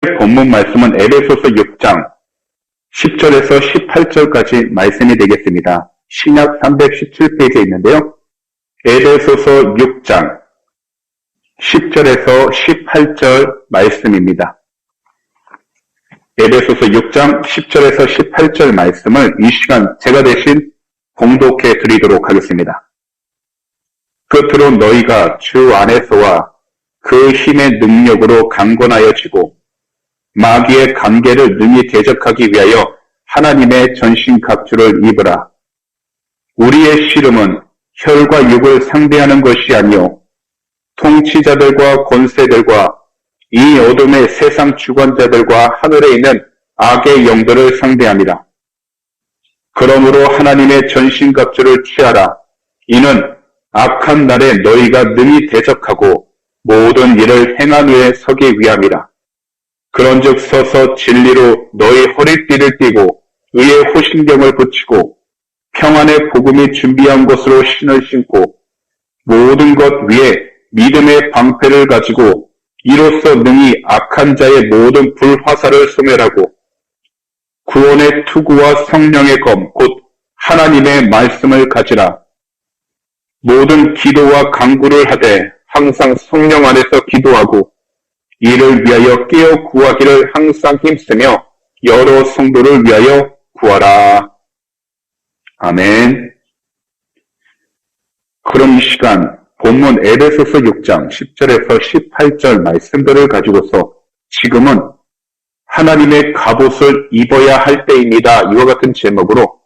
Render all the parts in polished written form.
본문 말씀은 에베소서 6장 10절에서 18절까지 말씀이 되겠습니다. 신약 317페이지에 있는데요. 에베소서 6장 10절에서 18절 말씀입니다. 에베소서 6장 10절에서 18절 말씀을 이 시간 제가 대신 봉독해 드리도록 하겠습니다. 끝으로 너희가 주 안에서와 그 힘의 능력으로 강건하여지고 마귀의 관계를 능히 대적하기 위하여 하나님의 전신갑주를 입으라. 우리의 씨름은 혈과 육을 상대하는 것이 아니요 통치자들과 권세들과 이 어둠의 세상 주관자들과 하늘에 있는 악의 영들을 상대함이라. 그러므로 하나님의 전신갑주를 취하라. 이는 악한 날에 너희가 능히 대적하고 모든 일을 행한 후에 서기 위함이라. 그런즉 서서 진리로 너희 허리띠를 띠고 의의 호신경을 붙이고 평안의 복음이 준비한 것으로 신을 신고 모든 것 위에 믿음의 방패를 가지고 이로써 능히 악한 자의 모든 불화살을 소멸하고 구원의 투구와 성령의 검 곧 하나님의 말씀을 가지라. 모든 기도와 간구를 하되 항상 성령 안에서 기도하고 이를 위하여 깨어 구하기를 항상 힘쓰며 여러 성도를 위하여 구하라. 아멘. 그럼 이 시간 본문 에베소서 6장 10절에서 18절 말씀들을 가지고서 지금은 하나님의 갑옷을 입어야 할 때입니다. 이와 같은 제목으로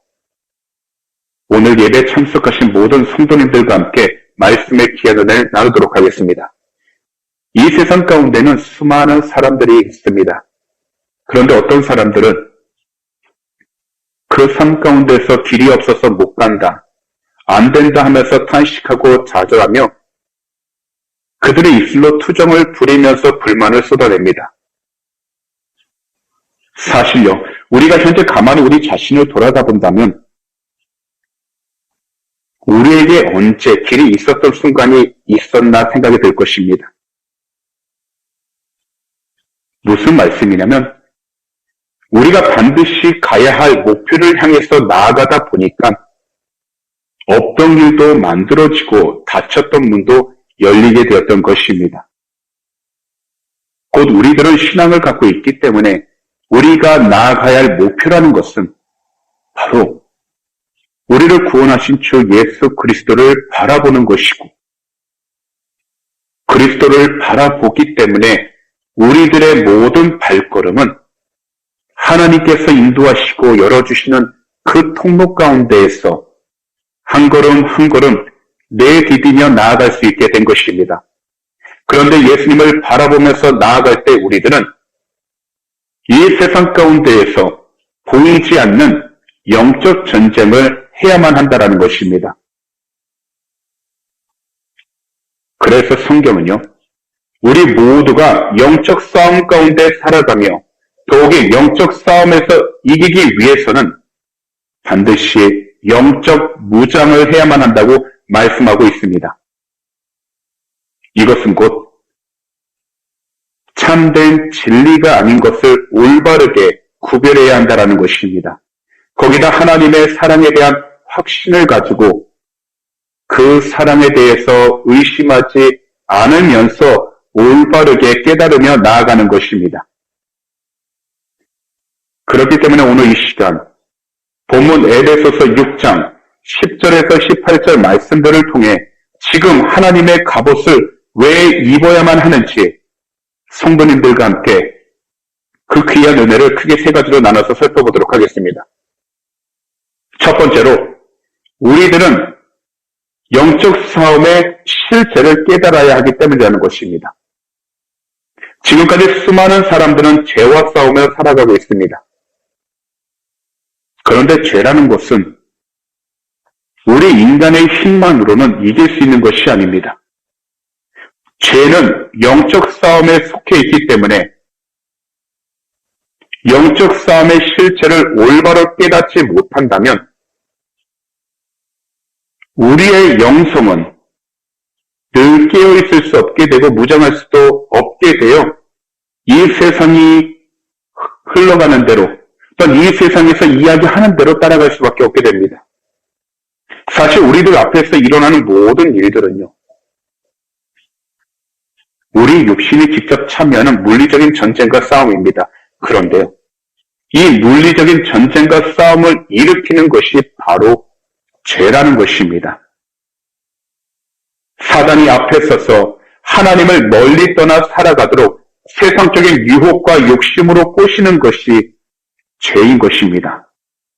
오늘 예배 참석하신 모든 성도님들과 함께 말씀의 귀한 은혜를 나누도록 하겠습니다. 이 세상 가운데는 수많은 사람들이 있습니다. 그런데 어떤 사람들은 그 삶 가운데서 길이 없어서 못 간다, 안 된다 하면서 탄식하고 좌절하며 그들의 입술로 투정을 부리면서 불만을 쏟아냅니다. 사실요, 우리가 현재 가만히 우리 자신을 돌아다 본다면 우리에게 언제 길이 있었던 순간이 있었나 생각이 들 것입니다. 무슨 말씀이냐면 우리가 반드시 가야 할 목표를 향해서 나아가다 보니까 없던 길도 만들어지고 닫혔던 문도 열리게 되었던 것입니다. 곧 우리들은 신앙을 갖고 있기 때문에 우리가 나아가야 할 목표라는 것은 바로 우리를 구원하신 주 예수 그리스도를 바라보는 것이고 그리스도를 바라보기 때문에 우리들의 모든 발걸음은 하나님께서 인도하시고 열어주시는 그 통로 가운데에서 한 걸음 한 걸음 내디디며 나아갈 수 있게 된 것입니다. 그런데 예수님을 바라보면서 나아갈 때 우리들은 이 세상 가운데에서 보이지 않는 영적 전쟁을 해야만 한다는 것입니다. 그래서 성경은요, 우리 모두가 영적 싸움 가운데 살아가며 더욱이 영적 싸움에서 이기기 위해서는 반드시 영적 무장을 해야만 한다고 말씀하고 있습니다. 이것은 곧 참된 진리가 아닌 것을 올바르게 구별해야 한다는 것입니다. 거기다 하나님의 사랑에 대한 확신을 가지고 그 사랑에 대해서 의심하지 않으면서 올바르게 깨달으며 나아가는 것입니다. 그렇기 때문에 오늘 이 시간 본문 에베소서 6장 10절에서 18절 말씀들을 통해 지금 하나님의 갑옷을 왜 입어야만 하는지 성도님들과 함께 그 귀한 은혜를 크게 세 가지로 나눠서 살펴보도록 하겠습니다. 첫 번째로 우리들은 영적 싸움의 실체를 깨달아야 하기 때문이라는 것입니다. 지금까지 수많은 사람들은 죄와 싸우며 살아가고 있습니다. 그런데 죄라는 것은 우리 인간의 힘만으로는 이길 수 있는 것이 아닙니다. 죄는 영적 싸움에 속해 있기 때문에 영적 싸움의 실체를 올바로 깨닫지 못한다면 우리의 영성은 늘 깨어있을 수 없게 되고 무장할 수도 없게 되어 이 세상이 흘러가는 대로 또는 이 세상에서 이야기하는 대로 따라갈 수밖에 없게 됩니다. 사실 우리들 앞에서 일어나는 모든 일들은요, 우리 육신이 직접 참여하는 물리적인 전쟁과 싸움입니다. 그런데요, 이 물리적인 전쟁과 싸움을 일으키는 것이 바로 죄라는 것입니다. 사단이 앞에 서서 하나님을 멀리 떠나 살아가도록 세상적인 유혹과 욕심으로 꼬시는 것이 죄인 것입니다.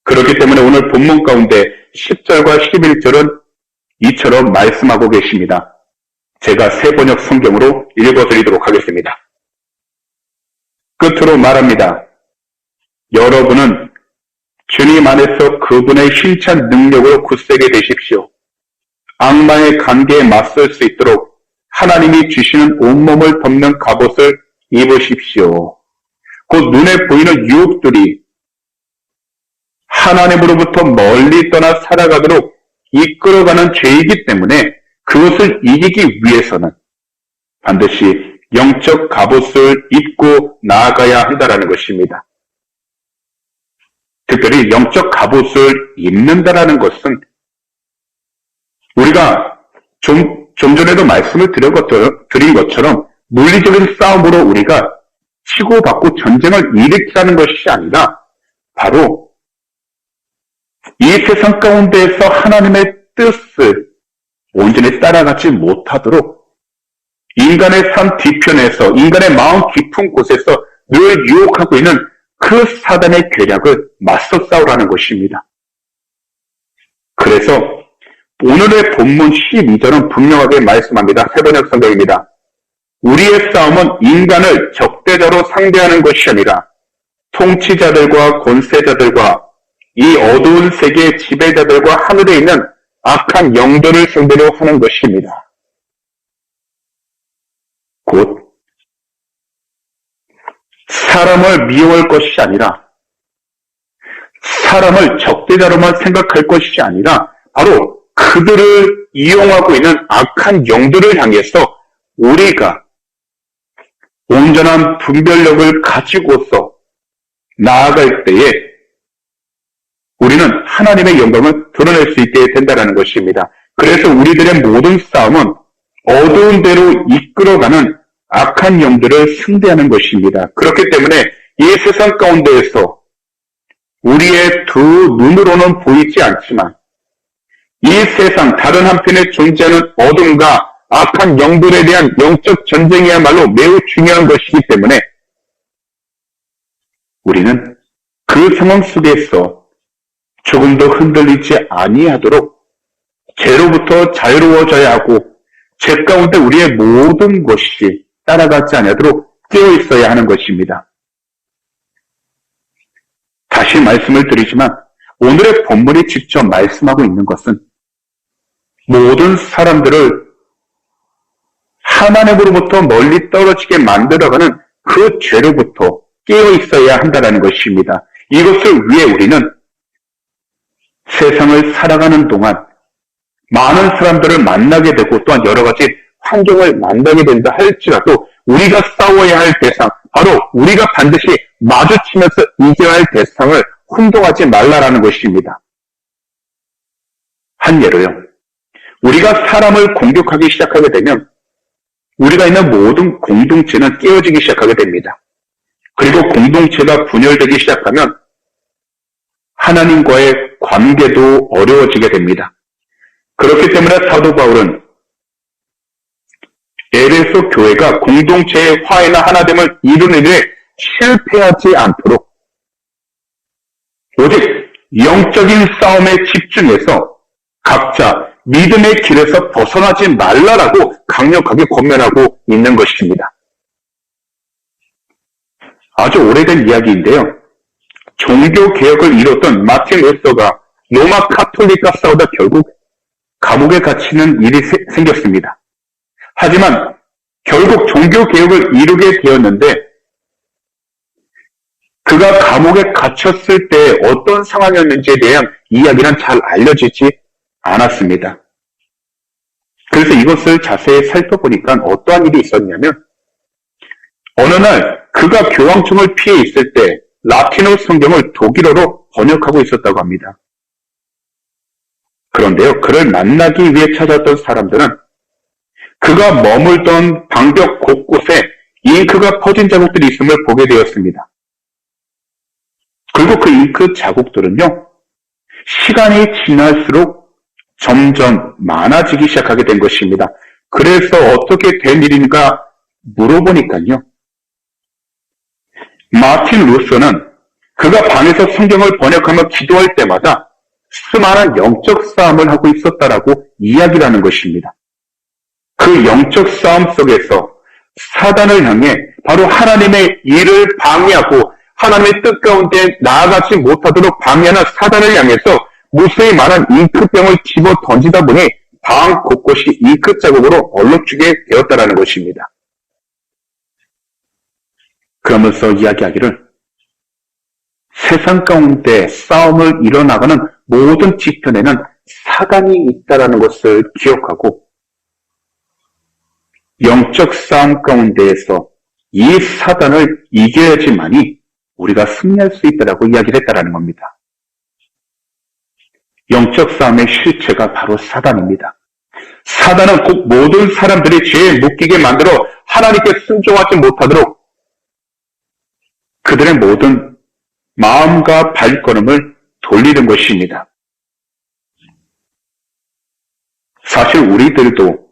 그렇기 때문에 오늘 본문 가운데 10절과 11절은 이처럼 말씀하고 계십니다. 제가 새번역 성경으로 읽어드리도록 하겠습니다. 끝으로 말합니다. 여러분은 주님 안에서 그분의 힘찬 능력으로 굳세게 되십시오. 악마의 관계에 맞설 수 있도록 하나님이 주시는 온몸을 덮는 갑옷을 입으십시오. 곧 눈에 보이는 유혹들이 하나님으로부터 멀리 떠나 살아가도록 이끌어가는 죄이기 때문에 그것을 이기기 위해서는 반드시 영적 갑옷을 입고 나아가야 한다는 것입니다. 특별히 영적 갑옷을 입는다라는 것은 우리가 좀 전에도 말씀을 드린 것처럼 물리적인 싸움으로 우리가 치고받고 전쟁을 일으키라는 것이 아니라 바로 이 세상 가운데에서 하나님의 뜻을 온전히 따라가지 못하도록 인간의 삶 뒤편에서 인간의 마음 깊은 곳에서 늘 유혹하고 있는 그 사단의 계략을 맞서 싸우라는 것입니다. 그래서 오늘의 본문 12절은 분명하게 말씀합니다. 새번역 성경입니다. 우리의 싸움은 인간을 적대자로 상대하는 것이 아니라 통치자들과 권세자들과 이 어두운 세계의 지배자들과 하늘에 있는 악한 영들을 상대로 하는 것입니다. 곧 사람을 미워할 것이 아니라 사람을 적대자로만 생각할 것이 아니라 바로 그들을 이용하고 있는 악한 영들을 향해서 우리가 온전한 분별력을 가지고서 나아갈 때에 우리는 하나님의 영광을 드러낼 수 있게 된다는 것입니다. 그래서 우리들의 모든 싸움은 어두운 데로 이끌어가는 악한 영들을 상대하는 것입니다. 그렇기 때문에 이 세상 가운데에서 우리의 두 눈으로는 보이지 않지만 이 세상 다른 한편에 존재하는 어둠과 악한 영들에 대한 영적 전쟁이야말로 매우 중요한 것이기 때문에 우리는 그 상황 속에서 조금도 흔들리지 아니하도록 죄로부터 자유로워져야 하고 죄 가운데 우리의 모든 것이 따라가지 아니하도록 깨어 있어야 하는 것입니다. 다시 말씀을 드리지만 오늘의 본문이 직접 말씀하고 있는 것은 모든 사람들을 하나님으로부터 멀리 떨어지게 만들어가는 그 죄로부터 깨어 있어야 한다는 것입니다. 이것을 위해 우리는 세상을 살아가는 동안 많은 사람들을 만나게 되고 또한 여러 가지 환경을 만나게 된다 할지라도 우리가 싸워야 할 대상, 바로 우리가 반드시 마주치면서 이겨야 할 대상을 혼동하지 말라라는 것입니다. 한 예로요. 우리가 사람을 공격하기 시작하게 되면 우리가 있는 모든 공동체는 깨어지기 시작하게 됩니다. 그리고 공동체가 분열되기 시작하면 하나님과의 관계도 어려워지게 됩니다. 그렇기 때문에 사도 바울은 에베소 교회가 공동체의 화해나 하나됨을 이루는 일에 실패하지 않도록 오직 영적인 싸움에 집중해서 각자 믿음의 길에서 벗어나지 말라라고 강력하게 권면하고 있는 것입니다. 아주 오래된 이야기인데요. 종교개혁을 이뤘던 마틴 루터가 로마 카톨릭과 싸우다 결국 감옥에 갇히는 일이 생겼습니다. 하지만 결국 종교개혁을 이루게 되었는데 그가 감옥에 갇혔을 때 어떤 상황이었는지에 대한 이야기는 잘 알려지지 않았습니다. 그래서 이것을 자세히 살펴보니까 어떠한 일이 있었냐면 어느 날 그가 교황청을 피해 있을 때 라틴어 성경을 독일어로 번역하고 있었다고 합니다. 그런데요, 그를 만나기 위해 찾았던 사람들은 그가 머물던 방벽 곳곳에 잉크가 퍼진 자국들이 있음을 보게 되었습니다. 그리고 그 잉크 자국들은요, 시간이 지날수록 점점 많아지기 시작하게 된 것입니다. 그래서 어떻게 된 일인가 물어보니까요, 마틴 루서는 그가 방에서 성경을 번역하며 기도할 때마다 수많은 영적 싸움을 하고 있었다라고 이야기를 하는 것입니다. 그 영적 싸움 속에서 사단을 향해 바로 하나님의 일을 방해하고 하나님의 뜻 가운데 나아가지 못하도록 방해하는 사단을 향해서 무수히 많은 잉크병을 집어 던지다 보니 방 곳곳이 잉크 자국으로 얼룩지게 되었다라는 것입니다. 그러면서 이야기하기를 세상 가운데 싸움을 일어나가는 모든 뒤편에는 사단이 있다라는 것을 기억하고 영적 싸움 가운데에서 이 사단을 이겨야지만이 우리가 승리할 수 있다라고 이야기를 했다라는 겁니다. 영적 싸움의 실체가 바로 사단입니다. 사단은 곧 모든 사람들이 죄에 묶이게 만들어 하나님께 순종하지 못하도록 그들의 모든 마음과 발걸음을 돌리는 것입니다. 사실 우리들도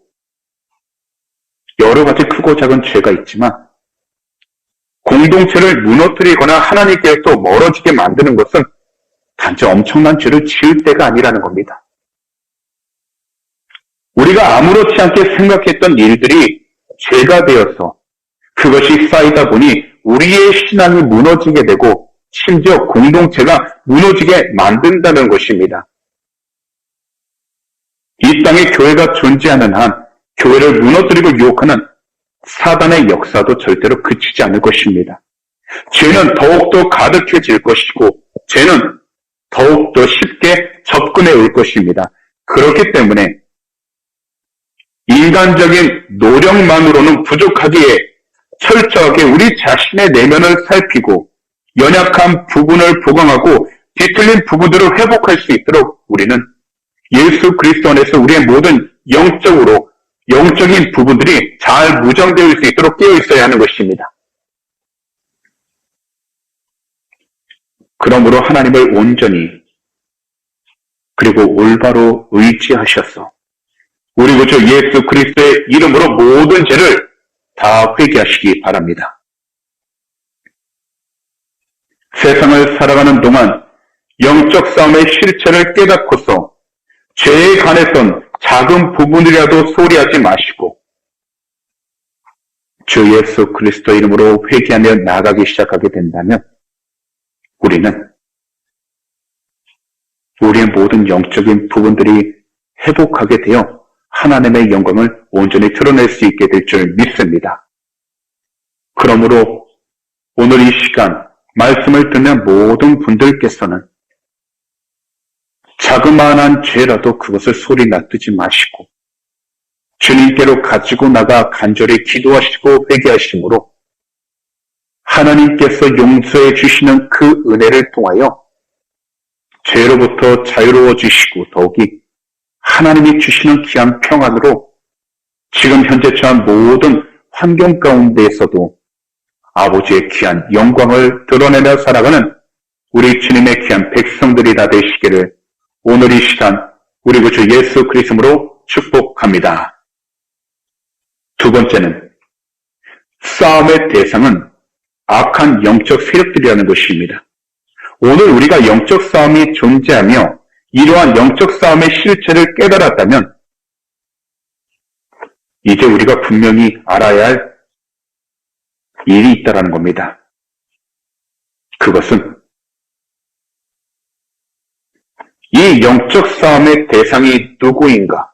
여러 가지 크고 작은 죄가 있지만 공동체를 무너뜨리거나 하나님께서 멀어지게 만드는 것은 단지 엄청난 죄를 지을 때가 아니라는 겁니다. 우리가 아무렇지 않게 생각했던 일들이 죄가 되어서 그것이 쌓이다 보니 우리의 신앙이 무너지게 되고 심지어 공동체가 무너지게 만든다는 것입니다. 이 땅에 교회가 존재하는 한 교회를 무너뜨리고 유혹하는 사단의 역사도 절대로 그치지 않을 것입니다. 죄는 더욱더 가득해질 것이고 죄는 더욱더 쉽게 접근해 올 것입니다. 그렇기 때문에 인간적인 노력만으로는 부족하기에 철저하게 우리 자신의 내면을 살피고 연약한 부분을 보강하고 뒤틀린 부분들을 회복할 수 있도록 우리는 예수 그리스도 안에서 우리의 모든 영적인 부분들이 잘 무장되어 수 있도록 깨어 있어야 하는 것입니다. 그러므로 하나님을 온전히 그리고 올바로 의지하셔서 우리 구주 예수 그리스도의 이름으로 모든 죄를 다 회개하시기 바랍니다. 세상을 살아가는 동안 영적 싸움의 실체를 깨닫고서 죄에 관해선 작은 부분이라도 소리하지 마시고 주 예수 그리스도 이름으로 회개하며 나아가기 시작하게 된다면 우리는 우리의 모든 영적인 부분들이 회복하게 되어 하나님의 영광을 온전히 드러낼 수 있게 될 줄 믿습니다. 그러므로 오늘 이 시간 말씀을 듣는 모든 분들께서는 자그마한 죄라도 그것을 소리 놔두지 마시고 주님께로 가지고 나가 간절히 기도하시고 회개하심으로 하나님께서 용서해 주시는 그 은혜를 통하여 죄로부터 자유로워지시고 더욱이 하나님이 주시는 귀한 평안으로 지금 현재 처한 모든 환경 가운데에서도 아버지의 귀한 영광을 드러내며 살아가는 우리 주님의 귀한 백성들이 다 되시기를 오늘 이 시간 우리 구주 예수 그리스도로 축복합니다. 두 번째는 싸움의 대상은 악한 영적 세력들이라는 것입니다. 오늘 우리가 영적 싸움이 존재하며 이러한 영적 싸움의 실체를 깨달았다면 이제 우리가 분명히 알아야 할 일이 있다는 겁니다. 그것은 이 영적 싸움의 대상이 누구인가?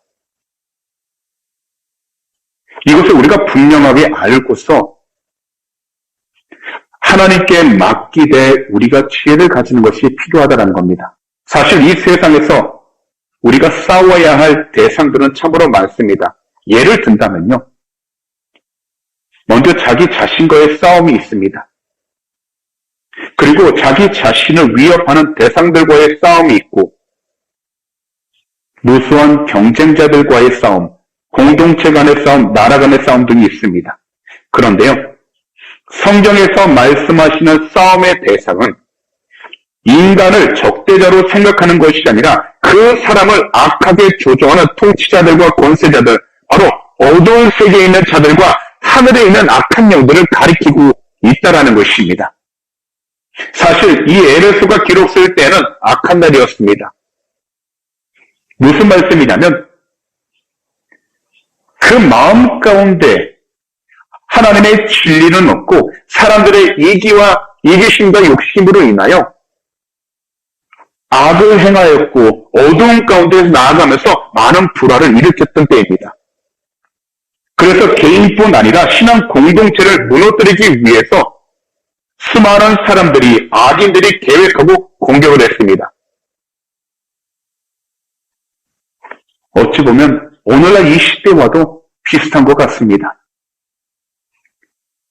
이것을 우리가 분명하게 알고서 하나님께 맡기되 우리가 지혜를 가지는 것이 필요하다는 겁니다. 사실 이 세상에서 우리가 싸워야 할 대상들은 참으로 많습니다. 예를 든다면요. 먼저 자기 자신과의 싸움이 있습니다. 그리고 자기 자신을 위협하는 대상들과의 싸움이 있고, 무수한 경쟁자들과의 싸움, 공동체 간의 싸움, 나라 간의 싸움 등이 있습니다. 그런데요, 성경에서 말씀하시는 싸움의 대상은 인간을 적대자로 생각하는 것이 아니라 그 사람을 악하게 조종하는 통치자들과 권세자들, 바로 어두운 세계에 있는 자들과 하늘에 있는 악한 영들을 가리키고 있다라는 것입니다. 사실 이 에베소가 기록될 때는 악한 날이었습니다. 무슨 말씀이냐면 그 마음 가운데 하나님의 진리는 없고 사람들의 이기심과 욕심으로 인하여 악을 행하였고 어두운 가운데서 나아가면서 많은 불화를 일으켰던 때입니다. 그래서 개인뿐 아니라 신앙 공동체를 무너뜨리기 위해서 수많은 사람들이, 악인들이 계획하고 공격을 했습니다. 어찌 보면 오늘날 이 시대와도 비슷한 것 같습니다.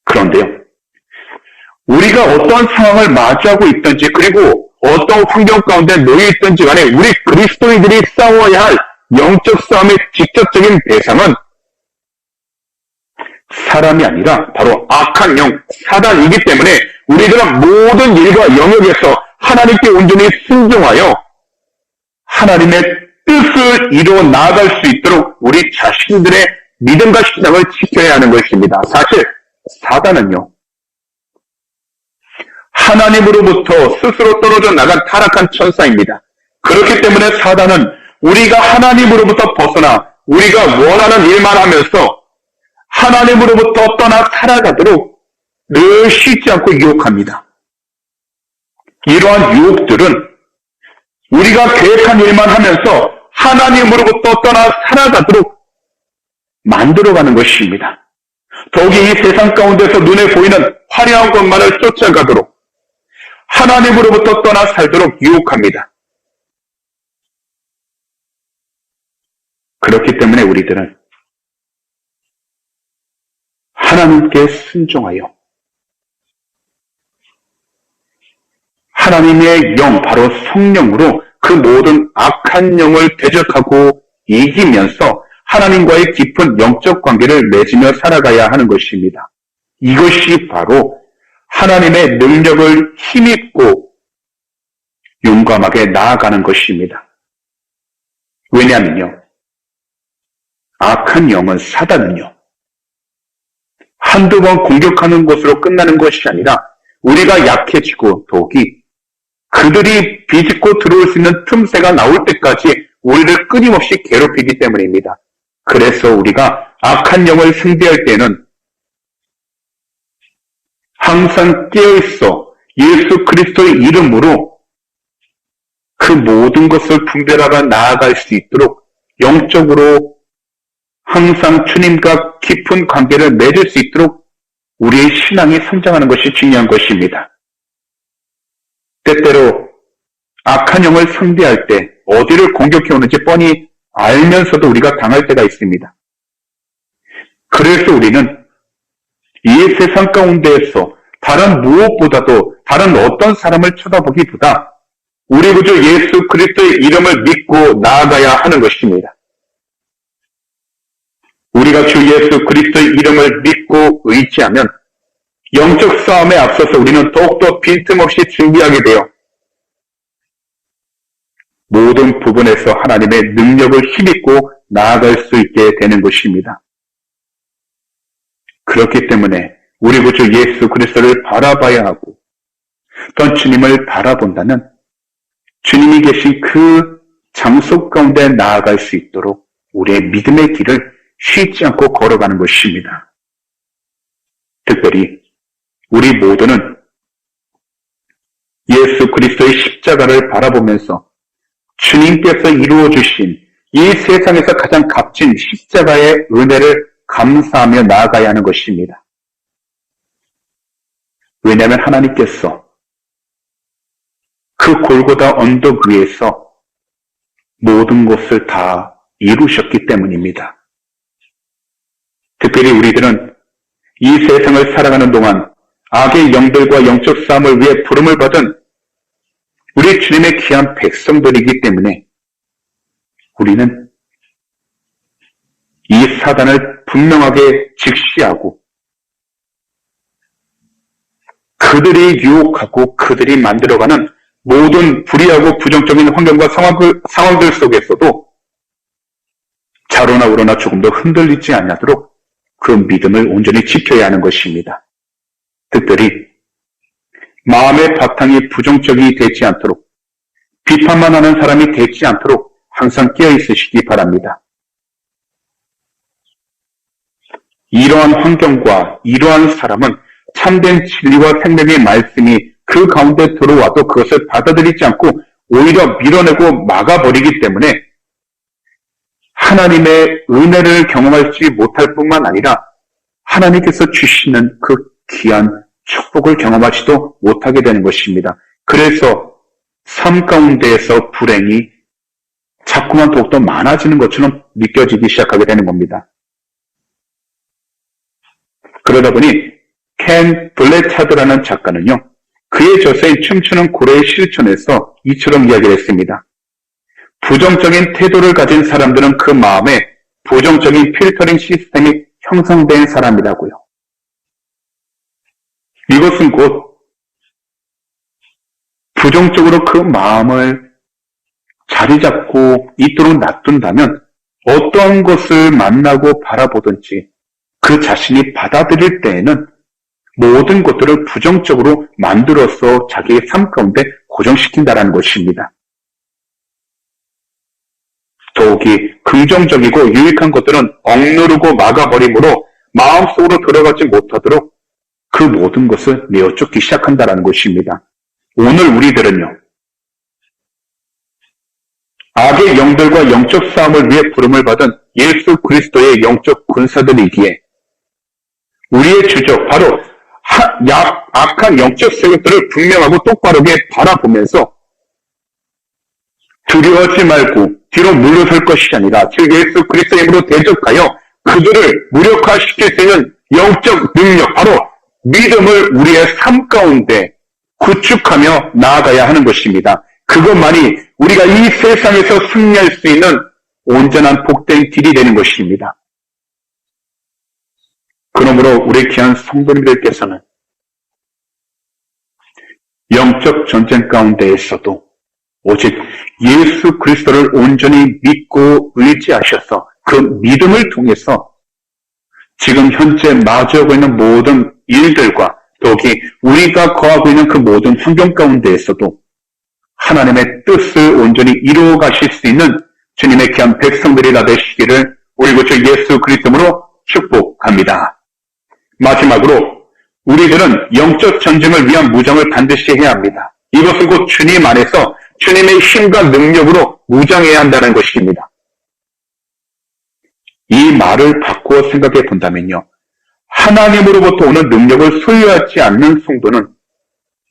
그런데요, 우리가 어떤 상황을 맞이하고 있든지 그리고 어떤 환경 가운데 놓여 있든지 간에 우리 그리스도인들이 싸워야 할 영적 싸움의 직접적인 대상은 사람이 아니라 바로 악한 영, 사단이기 때문에 우리들은 모든 일과 영역에서 하나님께 온전히 순종하여 하나님의 뜻을 이루어 나아갈 수 있도록 우리 자신들의 믿음과 신앙을 지켜야 하는 것입니다. 사실 사단은요, 하나님으로부터 스스로 떨어져 나간 타락한 천사입니다. 그렇기 때문에 사단은 우리가 하나님으로부터 벗어나 우리가 원하는 일만 하면서 하나님으로부터 떠나 살아가도록 늘 쉬지 않고 유혹합니다. 이러한 유혹들은 우리가 계획한 일만 하면서 하나님으로부터 떠나 살아가도록 만들어가는 것입니다. 더욱이 이 세상 가운데서 눈에 보이는 화려한 것만을 쫓아가도록 하나님으로부터 떠나 살도록 유혹합니다. 그렇기 때문에 우리들은 하나님께 순종하여 하나님의 영, 바로 성령으로 그 모든 악한 영을 대적하고 이기면서 하나님과의 깊은 영적 관계를 맺으며 살아가야 하는 것입니다. 이것이 바로 하나님의 능력을 힘입고 용감하게 나아가는 것입니다. 왜냐하면요, 악한 영은, 사단은요, 한두 번 공격하는 것으로 끝나는 것이 아니라 우리가 약해지고 더욱이 그들이 비집고 들어올 수 있는 틈새가 나올 때까지 우리를 끊임없이 괴롭히기 때문입니다. 그래서 우리가 악한 영을 상대할 때는 항상 깨어있어 예수 그리스도의 이름으로 그 모든 것을 분별하고 나아갈 수 있도록 영적으로 항상 주님과 깊은 관계를 맺을 수 있도록 우리의 신앙이 성장하는 것이 중요한 것입니다. 때때로 악한 영을 상대할 때 어디를 공격해 오는지 뻔히 알면서도 우리가 당할 때가 있습니다. 그래서 우리는 이 세상 가운데에서 다른 무엇보다도 다른 어떤 사람을 쳐다보기보다 우리 구주 예수 그리스도의 이름을 믿고 나아가야 하는 것입니다. 우리가 주 예수 그리스도의 이름을 믿고 의지하면 영적 싸움에 앞서서 우리는 더욱더 빈틈없이 준비하게 되어 모든 부분에서 하나님의 능력을 힘입고 나아갈 수 있게 되는 것입니다. 그렇기 때문에 우리 구주 예수 그리스도를 바라봐야 하고 또 주님을 바라본다면 주님이 계신 그 장소 가운데 나아갈 수 있도록 우리의 믿음의 길을 쉬지 않고 걸어가는 것입니다. 특별히 우리 모두는 예수 그리스도의 십자가를 바라보면서 주님께서 이루어주신 이 세상에서 가장 값진 십자가의 은혜를 감사하며 나아가야 하는 것입니다. 왜냐하면 하나님께서 그 골고다 언덕 위에서 모든 것을 다 이루셨기 때문입니다. 특별히 우리들은 이 세상을 살아가는 동안 악의 영들과 영적 싸움을 위해 부름을 받은 우리 주님의 귀한 백성들이기 때문에 우리는 이 사단을 분명하게 직시하고 그들이 유혹하고 그들이 만들어가는 모든 불의하고 부정적인 환경과 상황들 속에서도 좌로나 우로나 조금도 흔들리지 않도록 그 믿음을 온전히 지켜야 하는 것입니다. 특별히 마음의 바탕이 부정적이 되지 않도록 비판만 하는 사람이 되지 않도록 항상 깨어 있으시기 바랍니다. 이러한 환경과 이러한 사람은 참된 진리와 생명의 말씀이 그 가운데 들어와도 그것을 받아들이지 않고 오히려 밀어내고 막아버리기 때문에 하나님의 은혜를 경험하지 못할 뿐만 아니라 하나님께서 주시는 그 귀한 축복을 경험하지도 못하게 되는 것입니다. 그래서 삶 가운데에서 불행이 자꾸만 더욱더 많아지는 것처럼 느껴지기 시작하게 되는 겁니다. 그러다 보니 켄 블레차드라는 작가는요, 그의 저서인 춤추는 고래의 실천에서 이처럼 이야기를 했습니다. 부정적인 태도를 가진 사람들은 그 마음에 부정적인 필터링 시스템이 형성된 사람이라고요. 이것은 곧 부정적으로 그 마음을 자리 잡고 있도록 놔둔다면 어떠한 것을 만나고 바라보든지 그 자신이 받아들일 때에는 모든 것들을 부정적으로 만들어서 자기의 삶 가운데 고정시킨다는 것입니다. 더욱이 긍정적이고 유익한 것들은 억누르고 막아버림으로 마음속으로 들어가지 못하도록 그 모든 것을 내어쫓기 시작한다는 것입니다. 오늘 우리들은요, 악의 영들과 영적 싸움을 위해 부름을 받은 예수 그리스도의 영적 군사들이기에 우리의 주적, 바로 악한 영적 세력들을 분명하고 똑바르게 바라보면서 두려워하지 말고 뒤로 물러설 것이 아니라 즉 예수 그리스도의 이름으로 대적하여 그들을 무력화시킬 수 있는 영적 능력, 바로 믿음을 우리의 삶 가운데 구축하며 나아가야 하는 것입니다. 그것만이 우리가 이 세상에서 승리할 수 있는 온전한 복된 길이 되는 것입니다. 그러므로 우리 귀한 성도님들께서는 영적 전쟁 가운데에서도 오직 예수 그리스도를 온전히 믿고 의지하셔서 그 믿음을 통해서 지금 현재 마주하고 있는 모든 일들과 더욱이 우리가 거하고 있는 그 모든 환경 가운데에서도 하나님의 뜻을 온전히 이루어 가실 수 있는 주님의 귀한 백성들이 다 되시기를 우리 구주 예수 그리스도로 축복합니다. 마지막으로 우리들은 영적 전쟁을 위한 무장을 반드시 해야 합니다. 이것은 곧 주님 안에서 주님의 힘과 능력으로 무장해야 한다는 것입니다. 이 말을 바꾸어 생각해 본다면요, 하나님으로부터 오는 능력을 소유하지 않는 성도는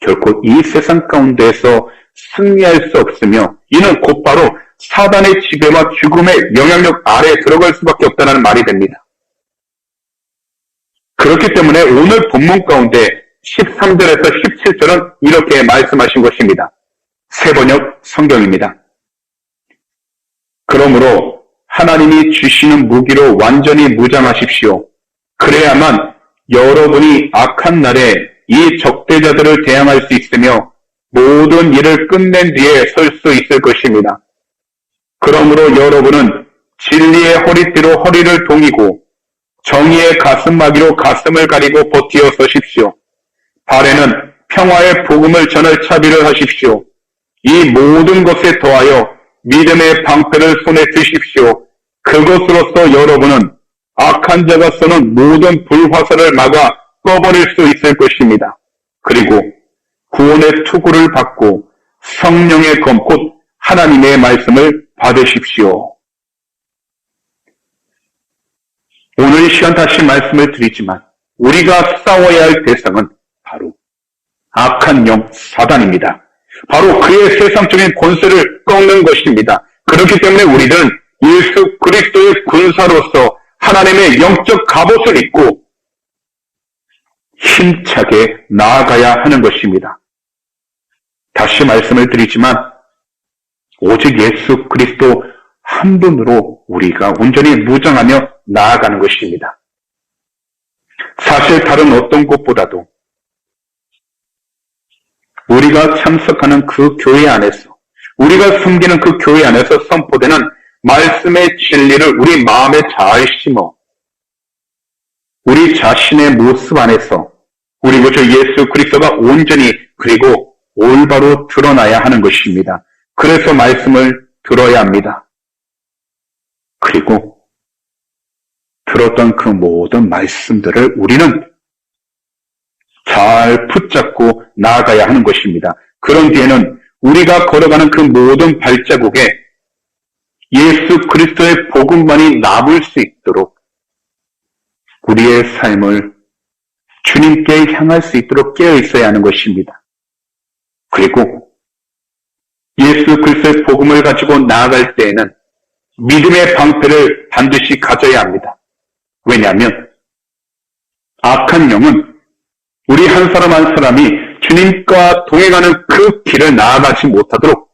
결코 이 세상 가운데에서 승리할 수 없으며 이는 곧바로 사단의 지배와 죽음의 영향력 아래에 들어갈 수밖에 없다는 말이 됩니다. 그렇기 때문에 오늘 본문 가운데 13절에서 17절은 이렇게 말씀하신 것입니다. 새번역 성경입니다. 그러므로 하나님이 주시는 무기로 완전히 무장하십시오. 그래야만 여러분이 악한 날에 이 적대자들을 대항할 수 있으며 모든 일을 끝낸 뒤에 설 수 있을 것입니다. 그러므로 여러분은 진리의 허리띠로 허리를 동이고 정의의 가슴막이로 가슴을 가리고 버티어 서십시오. 발에는 평화의 복음을 전할 차비를 하십시오. 이 모든 것에 더하여 믿음의 방패를 손에 드십시오. 그것으로서 여러분은 악한 자가 쏘는 모든 불화살을 막아 꺼버릴 수 있을 것입니다. 그리고 구원의 투구를 받고 성령의 검, 곧 하나님의 말씀을 받으십시오. 오늘 이 시간 다시 말씀을 드리지만 우리가 싸워야 할 대상은 바로 악한 영 사단입니다. 바로 그의 세상적인 권세를 꺾는 것입니다. 그렇기 때문에 우리는 예수 그리스도의 군사로서 하나님의 영적 갑옷을 입고 힘차게 나아가야 하는 것입니다. 다시 말씀을 드리지만 오직 예수 그리스도 한 분으로 우리가 온전히 무장하며 나아가는 것입니다. 사실 다른 어떤 곳보다도 우리가 참석하는 그 교회 안에서, 우리가 섬기는 그 교회 안에서 선포되는 말씀의 진리를 우리 마음에 잘 심어 우리 자신의 모습 안에서 우리 구주 예수 그리스도가 온전히 그리고 올바로 드러나야 하는 것입니다. 그래서 말씀을 들어야 합니다. 그리고 들었던 그 모든 말씀들을 우리는 잘 붙잡고 나아가야 하는 것입니다. 그런 뒤에는 우리가 걸어가는 그 모든 발자국에 예수 그리스도의 복음만이 남을 수 있도록 우리의 삶을 주님께 향할 수 있도록 깨어 있어야 하는 것입니다. 그리고 예수 그리스도의 복음을 가지고 나아갈 때에는 믿음의 방패를 반드시 가져야 합니다. 왜냐하면 악한 영은 우리 한 사람 한 사람이 주님과 동행하는 그 길을 나아가지 못하도록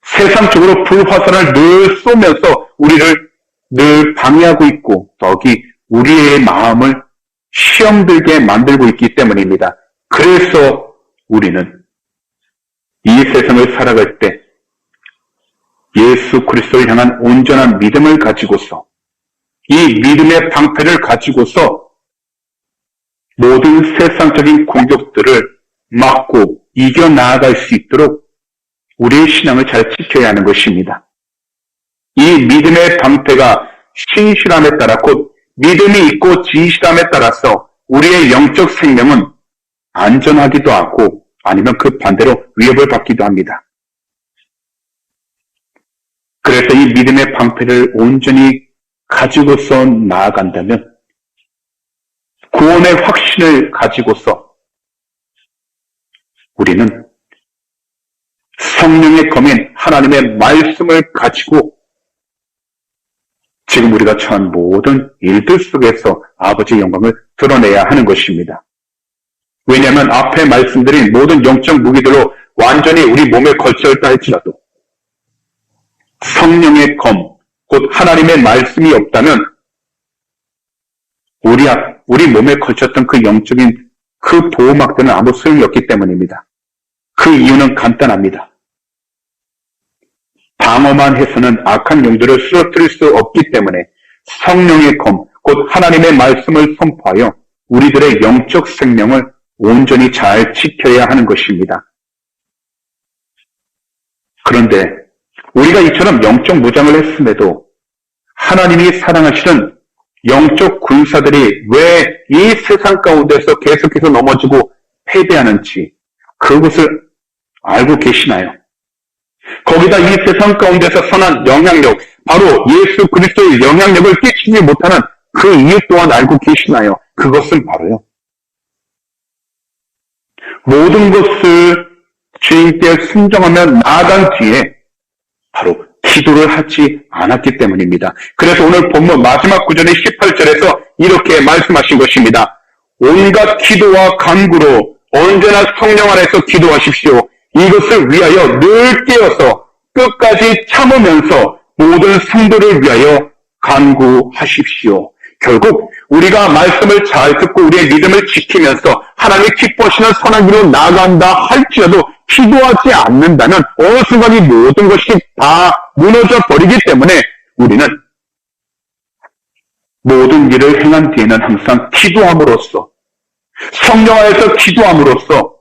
세상적으로 불화살을 늘 쏘면서 우리를 늘 방해하고 있고 더욱이 우리의 마음을 시험들게 만들고 있기 때문입니다. 그래서 우리는 이 세상을 살아갈 때 예수 그리스도를 향한 온전한 믿음을 가지고서 이 믿음의 방패를 가지고서 모든 세상적인 공격들을 막고 이겨나아갈 수 있도록 우리의 신앙을 잘 지켜야 하는 것입니다. 이 믿음의 방패가 신실함에 따라 곧 믿음이 있고 진실함에 따라서 우리의 영적 생명은 안전하기도 하고 아니면 그 반대로 위협을 받기도 합니다. 그래서 이 믿음의 방패를 온전히 가지고서 나아간다면 구원의 확신을 가지고서 우리는 성령의 검인 하나님의 말씀을 가지고 지금 우리가 처한 모든 일들 속에서 아버지의 영광을 드러내야 하는 것입니다. 왜냐하면 앞에 말씀드린 모든 영적 무기들로 완전히 우리 몸에 걸쳐있다 할지라도 성령의 검, 곧 하나님의 말씀이 없다면 우리 몸에 걸쳤던 그 영적인 그 보호막들은 아무 소용이 없기 때문입니다. 그 이유는 간단합니다. 방어만 해서는 악한 영들을 쓰러뜨릴 수 없기 때문에 성령의 검, 곧 하나님의 말씀을 선포하여 우리들의 영적 생명을 온전히 잘 지켜야 하는 것입니다. 그런데 우리가 이처럼 영적 무장을 했음에도 하나님이 사랑하시는 영적 군사들이 왜 이 세상 가운데서 계속해서 넘어지고 패배하는지 그것을 알고 계시나요? 거기다 이 세상 가운데서 선한 영향력, 바로 예수 그리스도의 영향력을 끼치지 못하는 그 이유 또한 알고 계시나요? 그것은 바로요, 모든 것을 주님께 순종하며 나아간 뒤에 바로 기도를 하지 않았기 때문입니다. 그래서 오늘 본문 마지막 구절의 18절에서 이렇게 말씀하신 것입니다. 온갖 기도와 간구로 언제나 성령 안에서 기도하십시오. 이것을 위하여 늘 깨어서 끝까지 참으면서 모든 성도를 위하여 간구하십시오. 결국 우리가 말씀을 잘 듣고 우리의 믿음을 지키면서 하나님이 기뻐하시는 선한 길로 나아간다 할지라도 기도하지 않는다면 어느 순간 이 모든 것이 다 무너져 버리기 때문에 우리는 모든 일을 행한 뒤에는 항상 기도함으로써 성령 안에서 기도함으로써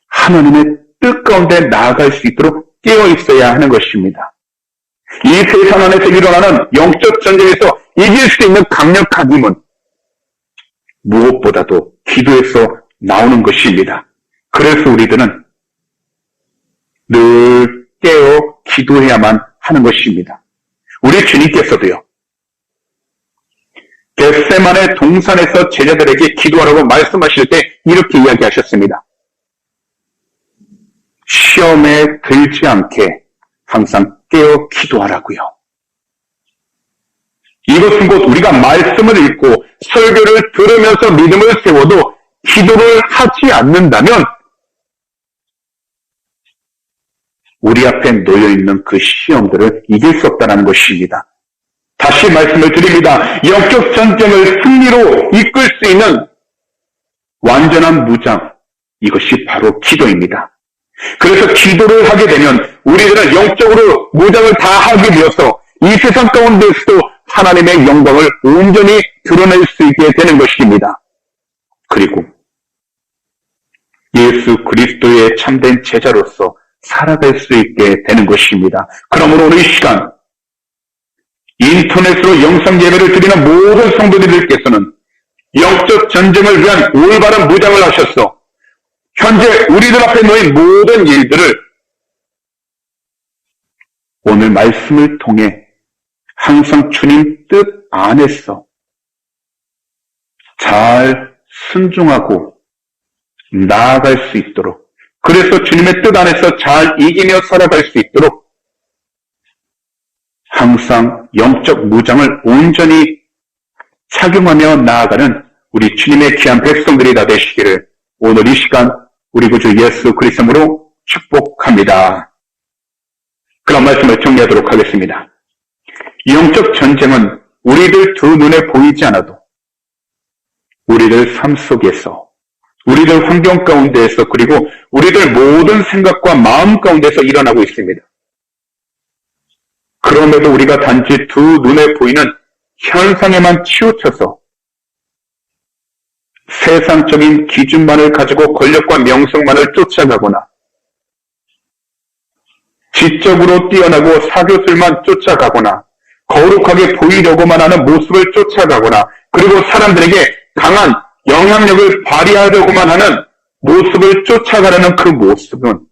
하나님의 뜻 가운데 나아갈 수 있도록 깨어 있어야 하는 것입니다. 이 세상 안에서 일어나는 영적 전쟁에서 이길 수 있는 강력한 힘은 무엇보다도 기도에서 나오는 것입니다. 그래서 우리들은 늘 깨어 기도해야만 하는 것입니다. 우리 주님께서도요, 겟세마네 동산에서 제자들에게 기도하라고 말씀하실 때 이렇게 이야기하셨습니다. 시험에 들지 않게 항상 깨어 기도하라고요. 이것은 곧 우리가 말씀을 읽고 설교를 들으면서 믿음을 세워도 기도를 하지 않는다면 우리 앞에 놓여있는 그 시험들을 이길 수 없다는 것입니다. 다시 말씀을 드립니다. 영적 전쟁을 승리로 이끌 수 있는 완전한 무장, 이것이 바로 기도입니다. 그래서 기도를 하게 되면 우리들은 영적으로 무장을 다 하게 되어서 이 세상 가운데서도 하나님의 영광을 온전히 드러낼 수 있게 되는 것입니다. 그리고 예수 그리스도의 참된 제자로서 살아갈 수 있게 되는 것입니다. 그러므로 오늘 이 시간 인터넷으로 영상 예배를 드리는 모든 성도들께서는 영적 전쟁을 위한 올바른 무장을 하셨어. 현재 우리들 앞에 놓인 모든 일들을 오늘 말씀을 통해 항상 주님 뜻 안에서 잘 순종하고 나아갈 수 있도록, 그래서 주님의 뜻 안에서 잘 이기며 살아갈 수 있도록 항상 영적 무장을 온전히 착용하며 나아가는 우리 주님의 귀한 백성들이 다 되시기를 오늘 이 시간 우리 구주 예수 그리스도로 축복합니다. 그런 말씀을 정리하도록 하겠습니다. 영적 전쟁은 우리들 두 눈에 보이지 않아도 우리들 삶 속에서, 우리들 환경 가운데에서, 그리고 우리들 모든 생각과 마음 가운데서 일어나고 있습니다. 그럼에도 우리가 단지 두 눈에 보이는 현상에만 치우쳐서 세상적인 기준만을 가지고 권력과 명성만을 쫓아가거나 지적으로 뛰어나고 사교술만 쫓아가거나 거룩하게 보이려고만 하는 모습을 쫓아가거나, 그리고 사람들에게 강한 영향력을 발휘하려고만 하는 모습을 쫓아가려는 그 모습은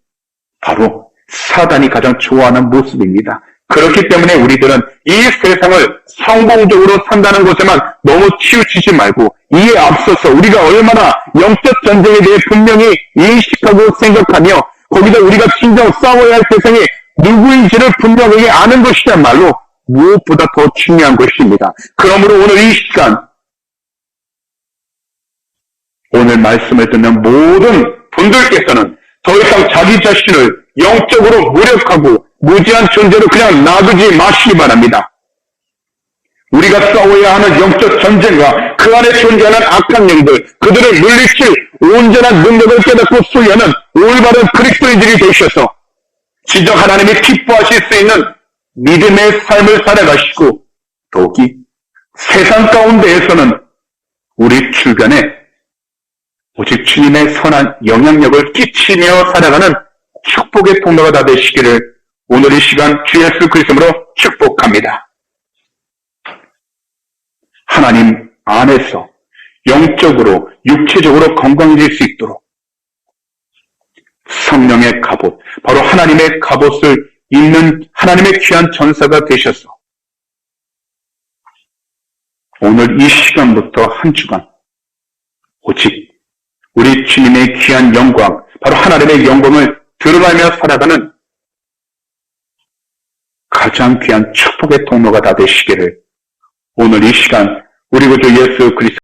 바로 사단이 가장 좋아하는 모습입니다. 그렇기 때문에 우리들은 이 세상을 성공적으로 산다는 것에만 너무 치우치지 말고 이에 앞서서 우리가 얼마나 영적 전쟁에 대해 분명히 인식하고 생각하며 거기다 우리가 진정 싸워야 할 세상이 누구인지를 분명하게 아는 것이야말로 무엇보다 더 중요한 것입니다. 그러므로 오늘 이 시간, 오늘 말씀을 듣는 모든 분들께서는 더 이상 자기 자신을 영적으로 무력하고 무지한 존재로 그냥 놔두지 마시기 바랍니다. 우리가 싸워야 하는 영적 전쟁과 그 안에 존재하는 악한 영들, 그들을 물리칠 온전한 능력을 깨닫고 소유하는 올바른 그리스도인들이 되셔서 진정 하나님이 기뻐하실 수 있는 믿음의 삶을 살아가시고, 더욱이 세상 가운데에서는 우리 주변에 오직 주님의 선한 영향력을 끼치며 살아가는 축복의 통로가 다 되시기를 오늘 이 시간 주 예수 그리스도로 축복합니다. 하나님 안에서 영적으로 육체적으로 건강해질 수 있도록 성령의 갑옷, 바로 하나님의 갑옷을 입는 하나님의 귀한 전사가 되셔서 오늘 이 시간부터 한 주간 오직 우리 주님의 귀한 영광, 바로 하나님의 영광을 드러나며 살아가는 가장 귀한 축복의 통로가 다 되시기를 오늘 이 시간 우리 구주 예수 그리스도